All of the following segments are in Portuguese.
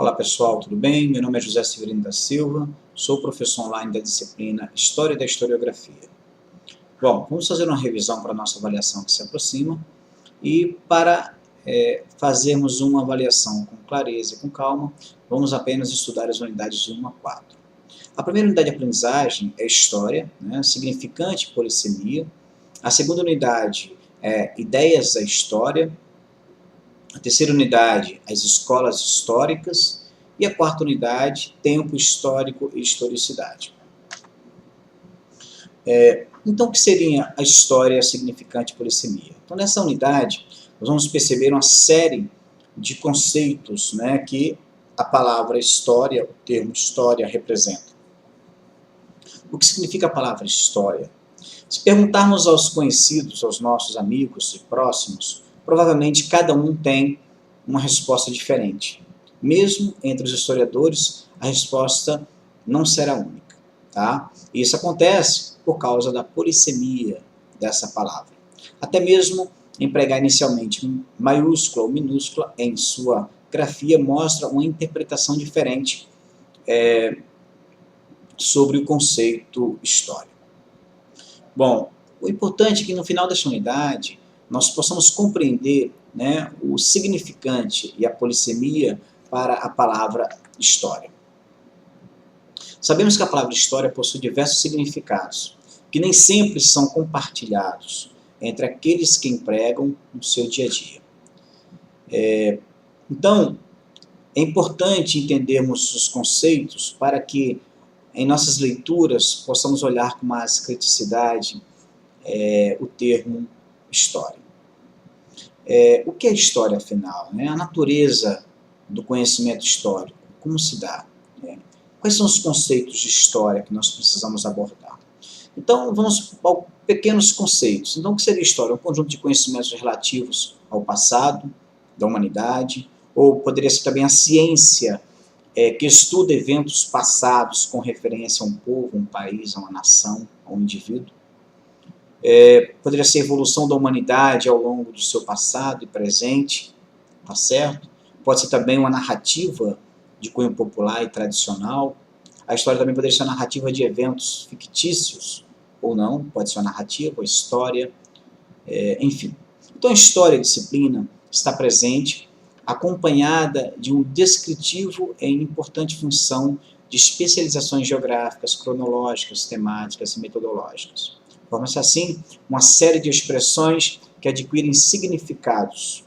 Olá pessoal, tudo bem? Meu nome é José Severino da Silva, sou professor online da disciplina História da Historiografia. Bom, vamos fazer uma revisão para a nossa avaliação que se aproxima e para fazermos uma avaliação com clareza e com calma, vamos apenas estudar as unidades de 1 a 4. A primeira unidade de aprendizagem é História, significante e polissemia. A segunda unidade é Ideias da História. A terceira unidade, as escolas históricas. E a quarta unidade, tempo histórico e historicidade. Então, o que seria a história significante e polissemia? Então, nessa unidade, nós vamos perceber uma série de conceitos que a palavra história, o termo história, representa. O que significa a palavra história? Se perguntarmos aos conhecidos, aos nossos amigos e próximos, provavelmente cada um tem uma resposta diferente. Mesmo entre os historiadores, a resposta não será única. Tá? Isso acontece por causa da polissemia dessa palavra. Até mesmo empregar inicialmente maiúscula ou minúscula em sua grafia mostra uma interpretação diferente sobre o conceito histórico. Bom, o importante é que no final desta unidade nós possamos compreender o significante e a polissemia para a palavra história. Sabemos que a palavra história possui diversos significados, que nem sempre são compartilhados entre aqueles que empregam no seu dia a dia. Então, é importante entendermos os conceitos para que em nossas leituras possamos olhar com mais criticidade o termo história. O que é história, afinal? A natureza do conhecimento histórico, como se dá? Quais são os conceitos de história que nós precisamos abordar? Então, vamos aos pequenos conceitos. Então, o que seria história? Um conjunto de conhecimentos relativos ao passado da humanidade, ou poderia ser também a ciência que estuda eventos passados com referência a um povo, um país, a uma nação, a um indivíduo. Poderia ser a evolução da humanidade ao longo do seu passado e presente, tá certo? Pode ser também uma narrativa de cunho popular e tradicional. A história também poderia ser uma narrativa de eventos fictícios, ou não, pode ser uma narrativa, uma história, enfim. Então a história, a disciplina, está presente, acompanhada de um descritivo em importante função de especializações geográficas, cronológicas, temáticas e metodológicas. Forma-se assim uma série de expressões que adquirem significados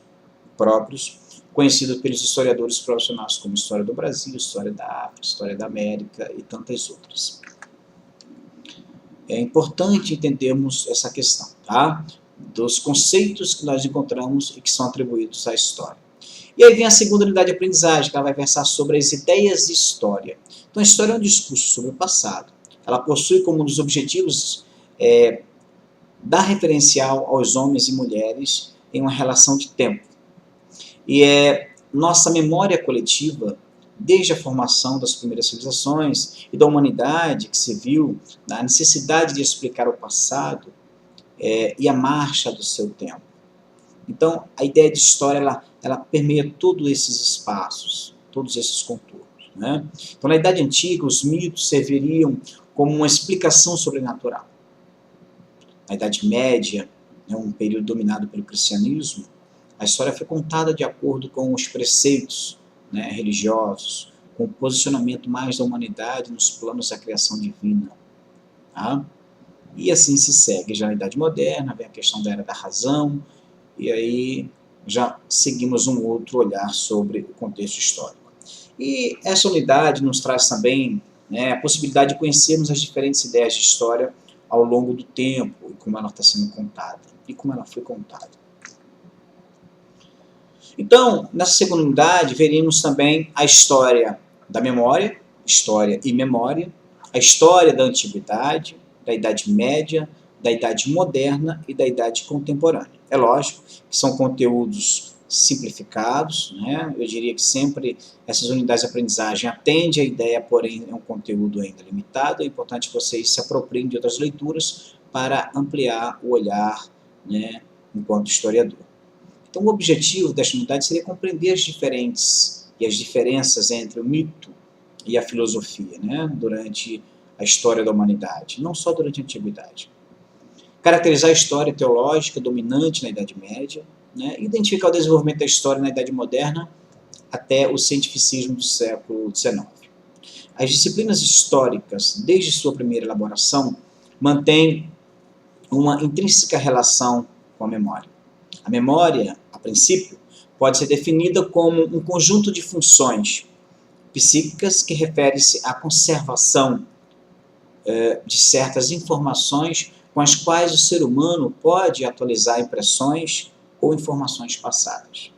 próprios, conhecidos pelos historiadores profissionais como História do Brasil, História da África, História da América e tantas outras. É importante entendermos essa questão, tá? Dos conceitos que nós encontramos e que são atribuídos à história. E aí vem a segunda unidade de aprendizagem, que ela vai versar sobre as ideias de história. Então a história é um discurso sobre o passado. Ela possui como um dos objetivos dar referencial aos homens e mulheres em uma relação de tempo. E nossa memória coletiva, desde a formação das primeiras civilizações e da humanidade que se viu na necessidade de explicar o passado e a marcha do seu tempo. Então, a ideia de história ela permeia todos esses espaços, todos esses contornos. Então, na Idade Antiga, os mitos serviriam como uma explicação sobrenatural. Na Idade Média, um período dominado pelo cristianismo, a história foi contada de acordo com os preceitos religiosos, com o posicionamento mais da humanidade nos planos da criação divina. Tá? E assim se segue. Já na Idade Moderna, vem a questão da Era da Razão, e aí já seguimos um outro olhar sobre o contexto histórico. E essa unidade nos traz também a possibilidade de conhecermos as diferentes ideias de história ao longo do tempo, e como ela está sendo contada, e como ela foi contada. Então, nessa segunda unidade, veremos também a história da memória, história e memória, a história da antiguidade, da Idade Média, da Idade Moderna e da Idade Contemporânea. É lógico que são conteúdos simplificados, eu diria que sempre essas unidades de aprendizagem atendem à ideia, porém é um conteúdo ainda limitado. É importante que vocês se apropriem de outras leituras para ampliar o olhar enquanto historiador. Então o objetivo desta unidade seria compreender as diferentes e as diferenças entre o mito e a filosofia, né, durante a história da humanidade, não só durante a Antiguidade. Caracterizar a história teológica dominante na Idade Média, né, e identificar o desenvolvimento da história na Idade Moderna até o cientificismo do século XIX. As disciplinas históricas, desde sua primeira elaboração, mantêm uma intrínseca relação com a memória. A memória, a princípio, pode ser definida como um conjunto de funções psíquicas que refere-se à conservação de certas informações com as quais o ser humano pode atualizar impressões ou informações passadas.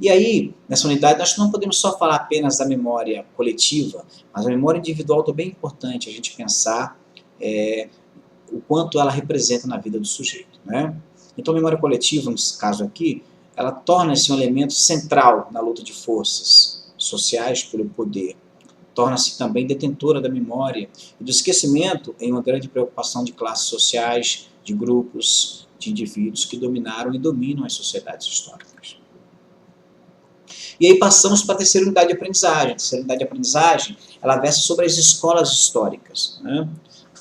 E aí, nessa unidade, nós não podemos só falar apenas da memória coletiva, mas a memória individual também é importante a gente pensar o quanto ela representa na vida do sujeito, né? Então, a memória coletiva, nesse caso aqui, ela torna-se um elemento central na luta de forças sociais pelo poder. Torna-se também detentora da memória e do esquecimento em uma grande preocupação de classes sociais, de grupos, de indivíduos que dominaram e dominam as sociedades históricas. E aí passamos para a terceira unidade de aprendizagem. A terceira unidade de aprendizagem, ela versa sobre as escolas históricas, né?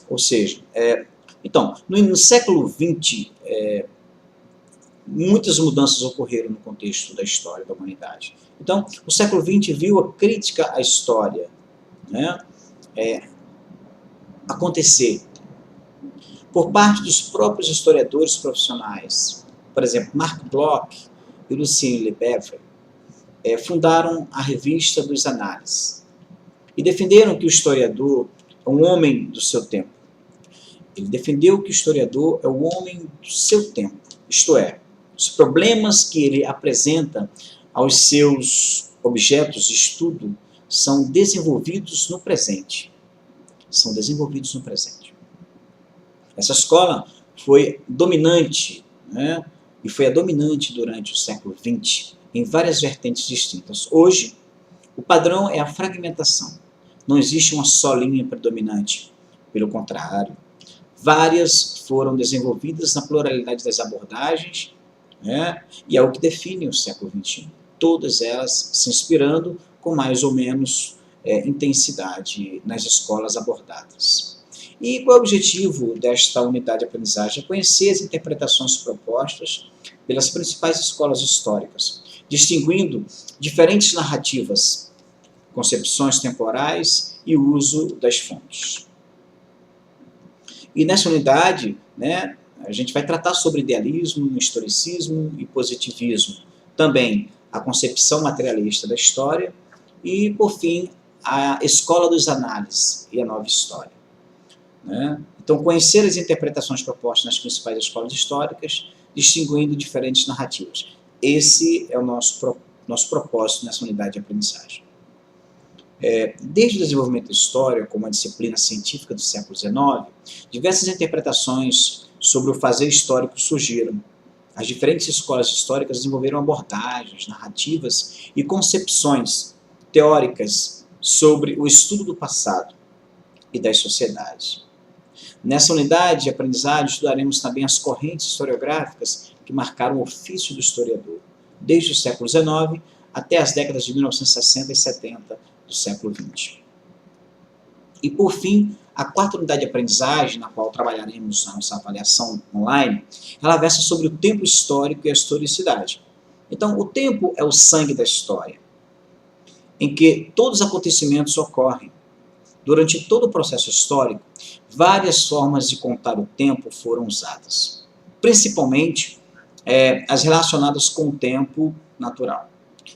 Ou seja, então, no século XX, muitas mudanças ocorreram no contexto da história da humanidade. Então, o século XX viu a crítica à história, né, acontecer por parte dos próprios historiadores profissionais. Por exemplo, Marc Bloch e Lucien Lefebvre fundaram a Revista dos Análises e defenderam que o historiador é um homem do seu tempo. Ele defendeu que o historiador é o homem do seu tempo, isto é, os problemas que ele apresenta aos seus objetos de estudo são desenvolvidos no presente. São desenvolvidos no presente. Essa escola foi dominante, né, e foi a dominante durante o século XX, em várias vertentes distintas. Hoje, o padrão é a fragmentação. Não existe uma só linha predominante. Pelo contrário, várias foram desenvolvidas na pluralidade das abordagens, né, e é o que define o século XXI. Todas elas se inspirando com mais ou menos intensidade nas escolas abordadas. E qual é o objetivo desta unidade de aprendizagem? É conhecer as interpretações propostas pelas principais escolas históricas, distinguindo diferentes narrativas, concepções temporais e uso das fontes. E nessa unidade, né, a gente vai tratar sobre idealismo, historicismo e positivismo. Também a concepção materialista da história e, por fim, a escola dos análises e a nova história, né? Então, conhecer as interpretações propostas nas principais escolas históricas, distinguindo diferentes narrativas. Esse é o nosso propósito nessa unidade de aprendizagem. Desde o desenvolvimento da história como uma disciplina científica do século XIX, diversas interpretações sobre o fazer histórico surgiram. As diferentes escolas históricas desenvolveram abordagens, narrativas e concepções teóricas sobre o estudo do passado e das sociedades. Nessa unidade de aprendizagem, estudaremos também as correntes historiográficas que marcaram o ofício do historiador, desde o século XIX até as décadas de 1960 e 70 do século XX. E, por fim, a quarta unidade de aprendizagem, na qual trabalharemos na nossa avaliação online, ela versa sobre o tempo histórico e a historicidade. Então, o tempo é o sangue da história, em que todos os acontecimentos ocorrem. Durante todo o processo histórico, várias formas de contar o tempo foram usadas, principalmente as relacionadas com o tempo natural.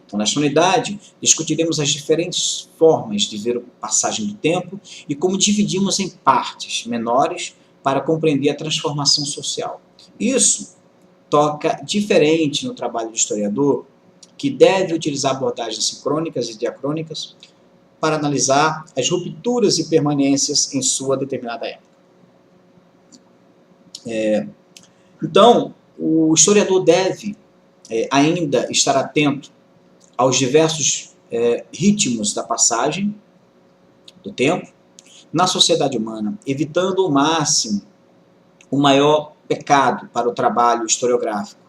Então, nesta unidade, discutiremos as diferentes formas de ver a passagem do tempo e como dividimos em partes menores para compreender a transformação social. Isso toca diferente no trabalho do historiador, que deve utilizar abordagens sincrônicas e diacrônicas para analisar as rupturas e permanências em sua determinada época. Então, o historiador deve ainda estar atento aos diversos ritmos da passagem do tempo na sociedade humana, evitando ao máximo o maior pecado para o trabalho historiográfico,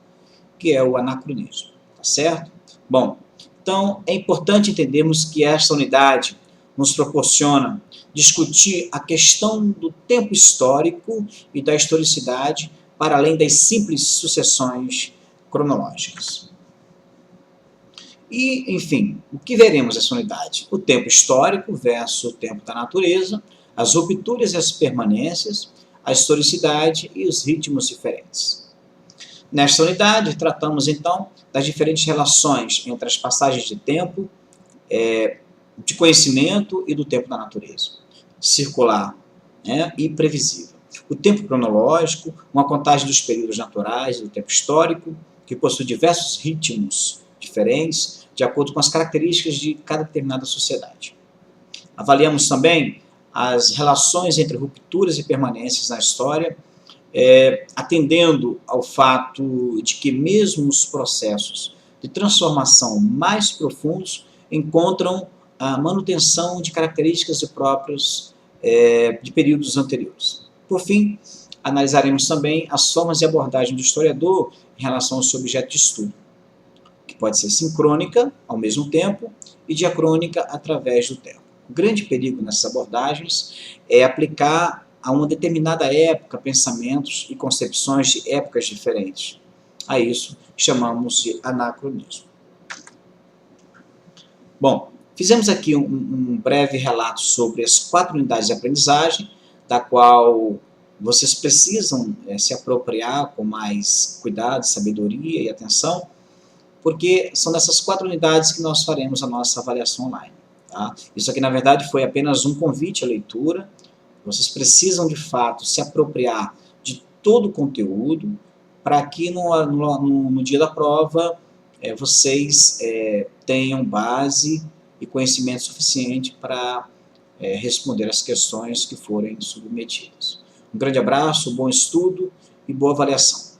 que é o anacronismo. Tá certo? Bom, Então, é importante entendermos que esta unidade nos proporciona discutir a questão do tempo histórico e da historicidade para além das simples sucessões cronológicas. E, enfim, o que veremos nessa unidade? O tempo histórico versus o tempo da natureza, as rupturas e as permanências, a historicidade e os ritmos diferentes. Nesta unidade, tratamos, então, das diferentes relações entre as passagens de tempo, de conhecimento e do tempo da natureza. Circular, e previsível. O tempo cronológico, uma contagem dos períodos naturais do tempo histórico, que possui diversos ritmos diferentes, de acordo com as características de cada determinada sociedade. Avaliamos também as relações entre rupturas e permanências na história, atendendo ao fato de que mesmo os processos de transformação mais profundos encontram a manutenção de características próprias de períodos anteriores. Por fim, analisaremos também as formas de abordagem do historiador em relação ao seu objeto de estudo, que pode ser sincrônica, ao mesmo tempo, e diacrônica através do tempo. O grande perigo nessas abordagens é aplicar a uma determinada época pensamentos e concepções de épocas diferentes. A isso chamamos de anacronismo. Bom, fizemos aqui um breve relato sobre as 4 unidades de aprendizagem, da qual vocês precisam se apropriar com mais cuidado, sabedoria e atenção, porque são nessas 4 unidades que nós faremos a nossa avaliação online. Tá? Isso aqui, na verdade, foi apenas um convite à leitura. Vocês precisam, de fato, se apropriar de todo o conteúdo para que no dia da prova vocês tenham base e conhecimento suficiente para responder as questões que forem submetidas. Um grande abraço, bom estudo e boa avaliação.